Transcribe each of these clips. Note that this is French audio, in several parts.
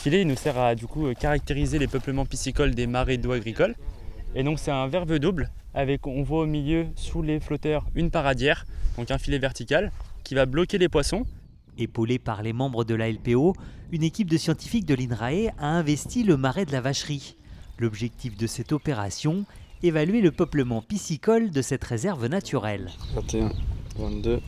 ce filet il nous sert à du coup caractériser les peuplements piscicoles des marais d'eau agricole. Et donc c'est un verve double avec, on voit au milieu sous les flotteurs une paradière, donc un filet vertical qui va bloquer les poissons. Épaulée par les membres de la LPO, une équipe de scientifiques de l'INRAE a investi le marais de la Vacherie. L'objectif de cette opération, évaluer le peuplement piscicole de cette réserve naturelle. 21, 22.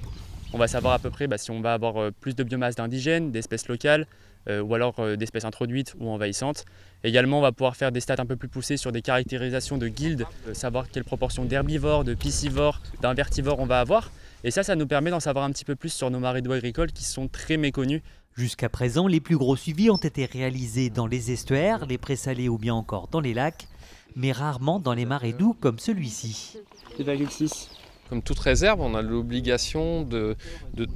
On va savoir à peu près si on va avoir plus de biomasse d'indigènes, d'espèces locales, ou alors d'espèces introduites ou envahissantes. Également, on va pouvoir faire des stats un peu plus poussées sur des caractérisations de guildes, savoir quelle proportion d'herbivores, de piscivores, d'invertivores on va avoir. Et ça nous permet d'en savoir un petit peu plus sur nos marais d'eau agricole qui sont très méconnus. Jusqu'à présent, les plus gros suivis ont été réalisés dans les estuaires, les présalés ou bien encore dans les lacs, mais rarement dans les marais doux comme celui-ci. 2,6. Comme toute réserve, on a l'obligation de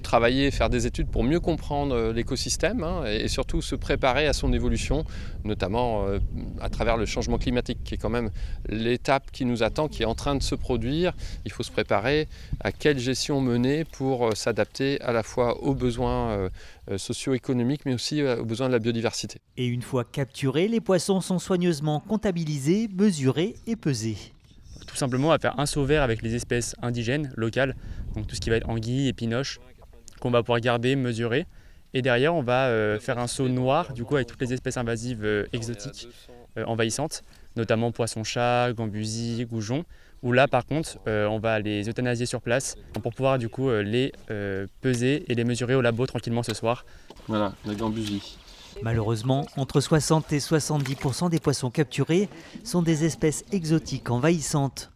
travailler, faire des études pour mieux comprendre l'écosystème et surtout se préparer à son évolution, notamment à travers le changement climatique qui est quand même l'étape qui nous attend, qui est en train de se produire. Il faut se préparer à quelle gestion mener pour s'adapter à la fois aux besoins socio-économiques mais aussi aux besoins de la biodiversité. Et une fois capturés, les poissons sont soigneusement comptabilisés, mesurés et pesés. Tout simplement, on va faire un seau vert avec les espèces indigènes, locales, donc tout ce qui va être anguille, épinoche, qu'on va pouvoir garder, mesurer. Et derrière, on va faire un seau noir, du coup, avec toutes les espèces invasives exotiques, envahissantes, notamment poisson-chat, gambusiers, goujons, où là, par contre, on va les euthanasier sur place pour pouvoir, du coup, les peser et les mesurer au labo tranquillement ce soir. Voilà, la gambusie. Malheureusement, entre 60 et 70% des poissons capturés sont des espèces exotiques envahissantes.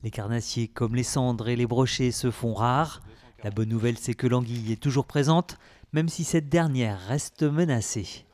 Les carnassiers comme les cendres et les brochets se font rares. La bonne nouvelle, c'est que l'anguille est toujours présente, même si cette dernière reste menacée.